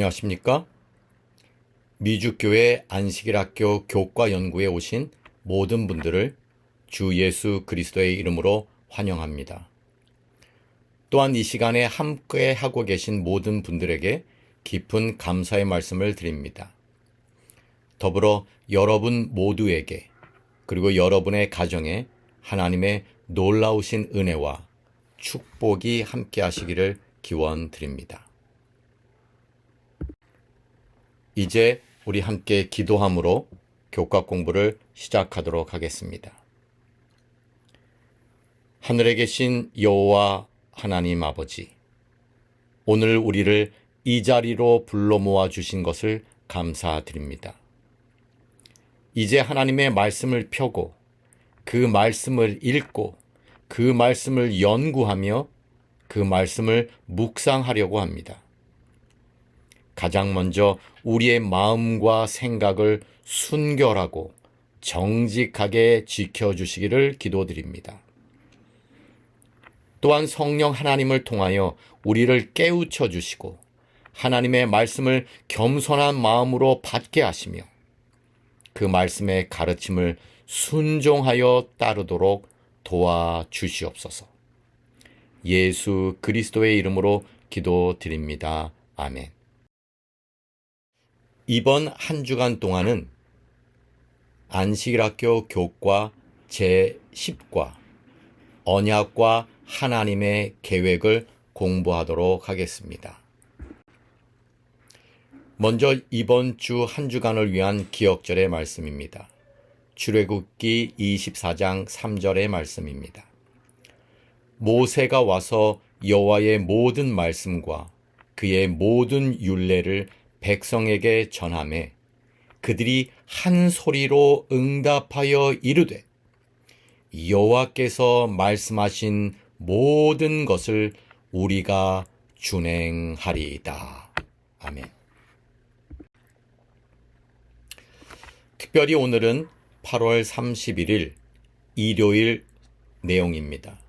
안녕하십니까? 미주교회 안식일학교 교과연구에 오신 모든 분들을 주 예수 그리스도의 이름으로 환영합니다. 또한 이 시간에 함께 하고 계신 모든 분들에게 깊은 감사의 말씀을 드립니다. 더불어 여러분 모두에게 그리고 여러분의 가정에 하나님의 놀라우신 은혜와 축복이 함께 하시기를 기원드립니다. 이제 우리 함께 기도함으로 교과 공부를 시작하도록 하겠습니다. 하늘에 계신 여호와 하나님 아버지, 오늘 우리를 이 자리로 불러 모아 주신 것을 감사드립니다. 이제 하나님의 말씀을 펴고 그 말씀을 읽고 그 말씀을 연구하며 그 말씀을 묵상하려고 합니다. 가장 먼저 우리의 마음과 생각을 순결하고 정직하게 지켜주시기를 기도드립니다. 또한 성령 하나님을 통하여 우리를 깨우쳐 주시고 하나님의 말씀을 겸손한 마음으로 받게 하시며 그 말씀의 가르침을 순종하여 따르도록 도와주시옵소서. 예수 그리스도의 이름으로 기도드립니다. 아멘. 이번 한 주간 동안은 안식일학교 교과 제10과 언약과 하나님의 계획을 공부하도록 하겠습니다. 먼저 이번 주 한 주간을 위한 기억절의 말씀입니다. 출애굽기 24장 3절의 말씀입니다. 모세가 와서 여호와의 모든 말씀과 그의 모든 율례를 백성에게 전하매 그들이 한 소리로 응답하여 이르되 여호와께서 말씀하신 모든 것을 우리가 준행하리이다. 아멘. 특별히 오늘은 8월 31일 일요일 내용입니다.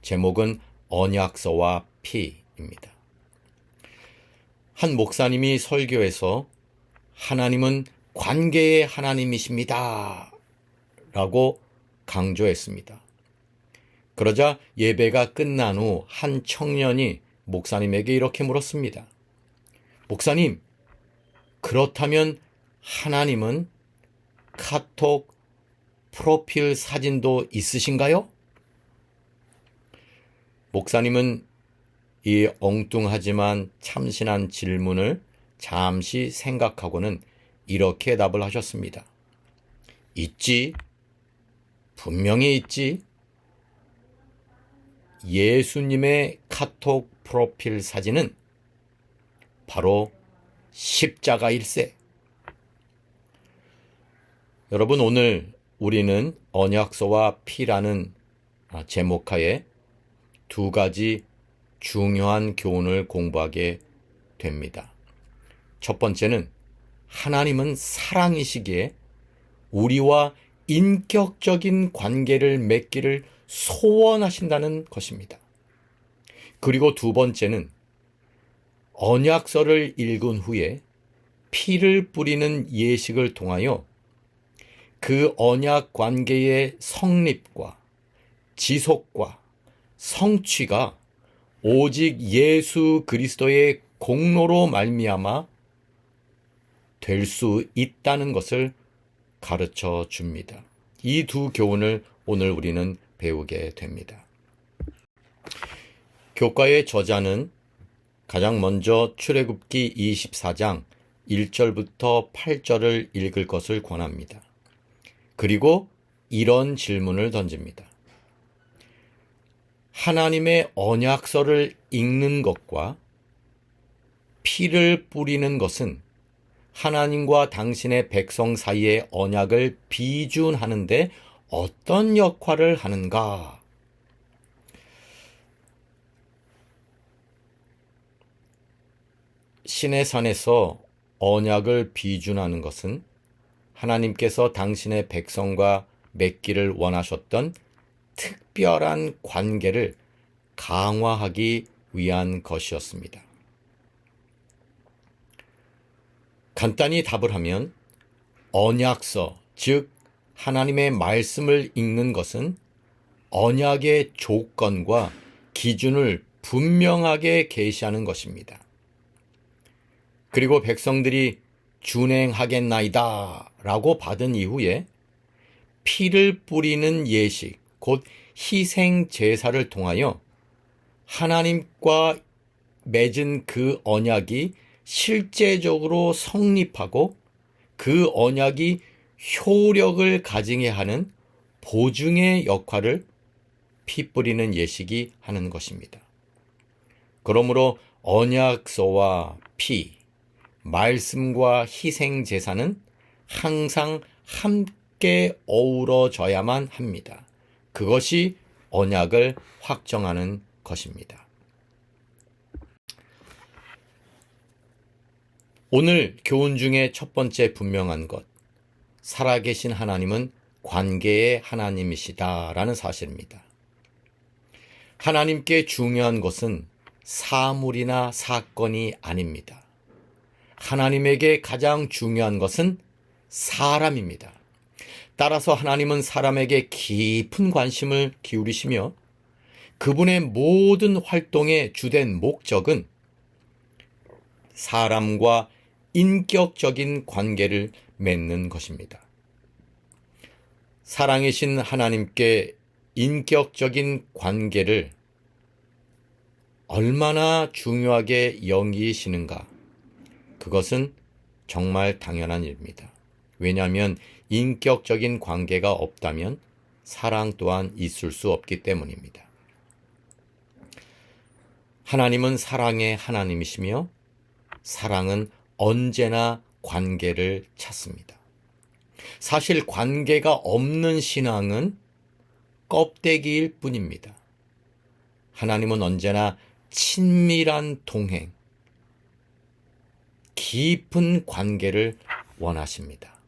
제목은 언약서와 피입니다. 한 목사님이 설교에서 하나님은 관계의 하나님이십니다 라고 강조했습니다. 그러자 예배가 끝난 후 한 청년이 목사님에게 이렇게 물었습니다. 목사님, 그렇다면 하나님은 카톡 프로필 사진도 있으신가요? 목사님은 이 엉뚱하지만 참신한 질문을 잠시 생각하고는 이렇게 답을 하셨습니다. 있지. 분명히 있지. 예수님의 카톡 프로필 사진은 바로 십자가일세. 여러분, 오늘 우리는 언약서와 피라는 제목하에 두 가지 중요한 교훈을 공부하게 됩니다. 첫 번째는 하나님은 사랑이시기에 우리와 인격적인 관계를 맺기를 소원하신다는 것입니다. 그리고 두 번째는 언약서를 읽은 후에 피를 뿌리는 예식을 통하여 그 언약 관계의 성립과 지속과 성취가 오직 예수 그리스도의 공로로 말미암아 될 수 있다는 것을 가르쳐 줍니다. 이 두 교훈을 오늘 우리는 배우게 됩니다. 교과의 저자는 가장 먼저 출애굽기 24장 1절부터 8절을 읽을 것을 권합니다. 그리고 이런 질문을 던집니다. 하나님의 언약서를 읽는 것과 피를 뿌리는 것은 하나님과 당신의 백성 사이의 언약을 비준하는데 어떤 역할을 하는가? 시내산에서 언약을 비준하는 것은 하나님께서 당신의 백성과 맺기를 원하셨던 특별한 관계를 강화하기 위한 것이었습니다. 간단히 답을 하면 언약서, 즉 하나님의 말씀을 읽는 것은 언약의 조건과 기준을 분명하게 계시하는 것입니다. 그리고 백성들이 준행하겠나이다 라고 받은 이후에 피를 뿌리는 예식, 곧 희생 제사를 통하여 하나님과 맺은 그 언약이 실제적으로 성립하고 그 언약이 효력을 가지게 하는 보증의 역할을 피 뿌리는 예식이 하는 것입니다. 그러므로 언약서와 피, 말씀과 희생 제사는 항상 함께 어우러져야만 합니다. 그것이 언약을 확정하는 것입니다. 오늘 교훈 중에 첫 번째 분명한 것, 살아계신 하나님은 관계의 하나님이시다라는 사실입니다. 하나님께 중요한 것은 사물이나 사건이 아닙니다. 하나님에게 가장 중요한 것은 사람입니다. 따라서 하나님은 사람에게 깊은 관심을 기울이시며 그분의 모든 활동의 주된 목적은 사람과 인격적인 관계를 맺는 것입니다. 사랑이신 하나님께 인격적인 관계를 얼마나 중요하게 여기시는가? 그것은 정말 당연한 일입니다. 왜냐하면 인격적인 관계가 없다면 사랑 또한 있을 수 없기 때문입니다. 하나님은 사랑의 하나님이시며 사랑은 언제나 관계를 찾습니다. 사실 관계가 없는 신앙은 껍데기일 뿐입니다. 하나님은 언제나 친밀한 동행, 깊은 관계를 원하십니다.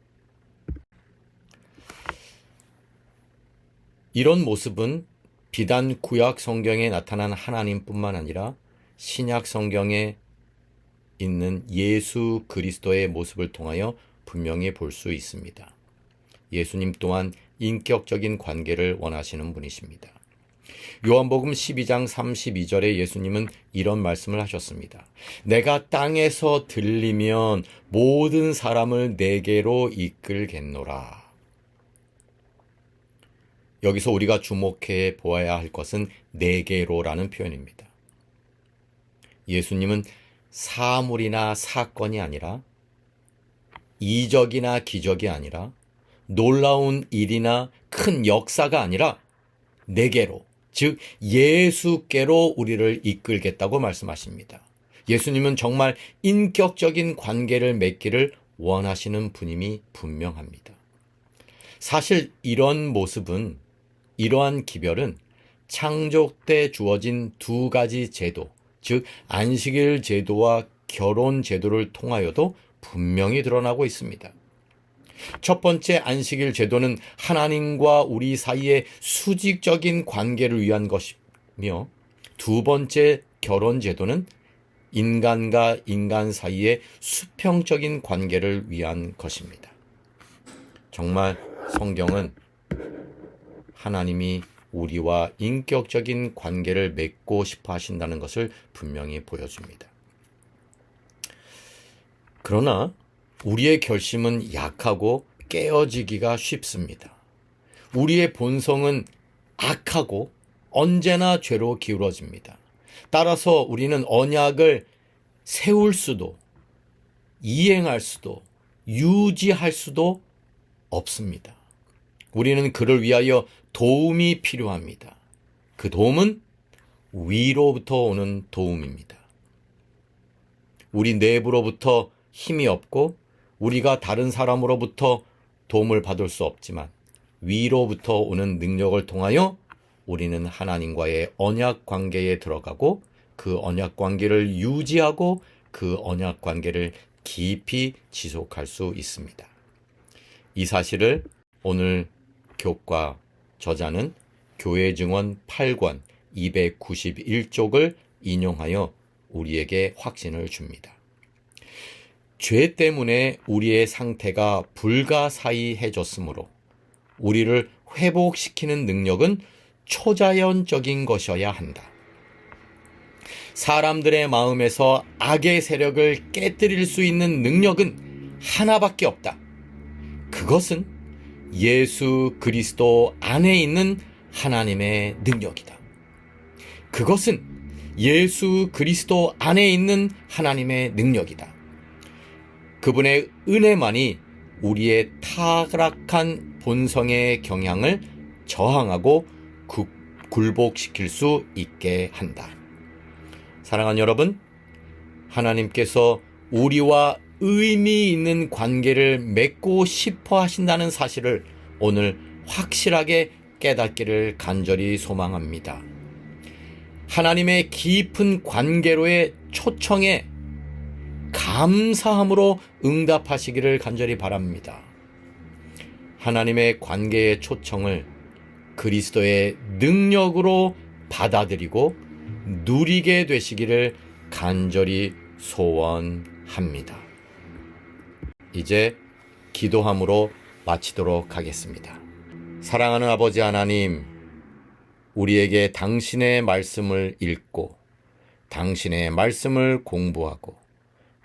이런 모습은 비단 구약 성경에 나타난 하나님뿐만 아니라 신약 성경에 있는 예수 그리스도의 모습을 통하여 분명히 볼 수 있습니다. 예수님 또한 인격적인 관계를 원하시는 분이십니다. 요한복음 12장 32절에 예수님은 이런 말씀을 하셨습니다. 내가 땅에서 들리면 모든 사람을 내게로 이끌겠노라. 여기서 우리가 주목해 보아야 할 것은 내게로라는 표현입니다. 예수님은 사물이나 사건이 아니라 이적이나 기적이 아니라 놀라운 일이나 큰 역사가 아니라 내게로, 즉 예수께로 우리를 이끌겠다고 말씀하십니다. 예수님은 정말 인격적인 관계를 맺기를 원하시는 분임이 분명합니다. 사실 이런 모습은, 이러한 기별은 창조 때 주어진 두 가지 제도, 즉 안식일 제도와 결혼 제도를 통하여도 분명히 드러나고 있습니다. 첫 번째 안식일 제도는 하나님과 우리 사이의 수직적인 관계를 위한 것이며, 두 번째 결혼 제도는 인간과 인간 사이의 수평적인 관계를 위한 것입니다. 정말 성경은 하나님이 우리와 인격적인 관계를 맺고 싶어 하신다는 것을 분명히 보여줍니다. 그러나 우리의 결심은 약하고 깨어지기가 쉽습니다. 우리의 본성은 악하고 언제나 죄로 기울어집니다. 따라서 우리는 언약을 세울 수도, 이행할 수도, 유지할 수도 없습니다. 우리는 그를 위하여 도움이 필요합니다. 그 도움은 위로부터 오는 도움입니다. 우리 내부로부터 힘이 없고 우리가 다른 사람으로부터 도움을 받을 수 없지만 위로부터 오는 능력을 통하여 우리는 하나님과의 언약 관계에 들어가고 그 언약 관계를 유지하고 그 언약 관계를 깊이 지속할 수 있습니다. 이 사실을 오늘 교과 저자는 교회 증언 8권 291쪽을 인용하여 우리에게 확신을 줍니다. 죄 때문에 우리의 상태가 불가사의해졌으므로 우리를 회복시키는 능력은 초자연적인 것이어야 한다. 사람들의 마음에서 악의 세력을 깨뜨릴 수 있는 능력은 하나밖에 없다. 그것은 예수 그리스도 안에 있는 하나님의 능력이다. 그것은 예수 그리스도 안에 있는 하나님의 능력이다. 그분의 은혜만이 우리의 타락한 본성의 경향을 저항하고 굴복시킬 수 있게 한다. 사랑하는 여러분, 하나님께서 우리와 의미 있는 관계를 맺고 싶어 하신다는 사실을 오늘 확실하게 깨닫기를 간절히 소망합니다. 하나님의 깊은 관계로의 초청에 감사함으로 응답하시기를 간절히 바랍니다. 하나님의 관계의 초청을 그리스도의 능력으로 받아들이고 누리게 되시기를 간절히 소원합니다. 이제 기도함으로 마치도록 하겠습니다. 사랑하는 아버지 하나님, 우리에게 당신의 말씀을 읽고 당신의 말씀을 공부하고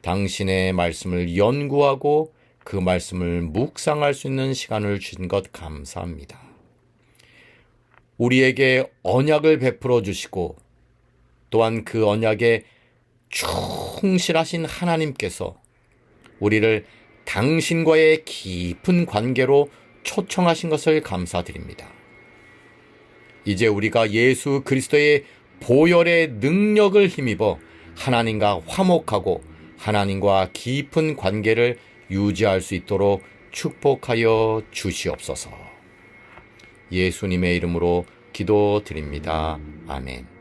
당신의 말씀을 연구하고 그 말씀을 묵상할 수 있는 시간을 주신 것 감사합니다. 우리에게 언약을 베풀어 주시고 또한 그 언약에 충실하신 하나님께서 우리를 당신과의 깊은 관계로 초청하신 것을 감사드립니다. 이제 우리가 예수 그리스도의 보혈의 능력을 힘입어 하나님과 화목하고 하나님과 깊은 관계를 유지할 수 있도록 축복하여 주시옵소서. 예수님의 이름으로 기도드립니다. 아멘.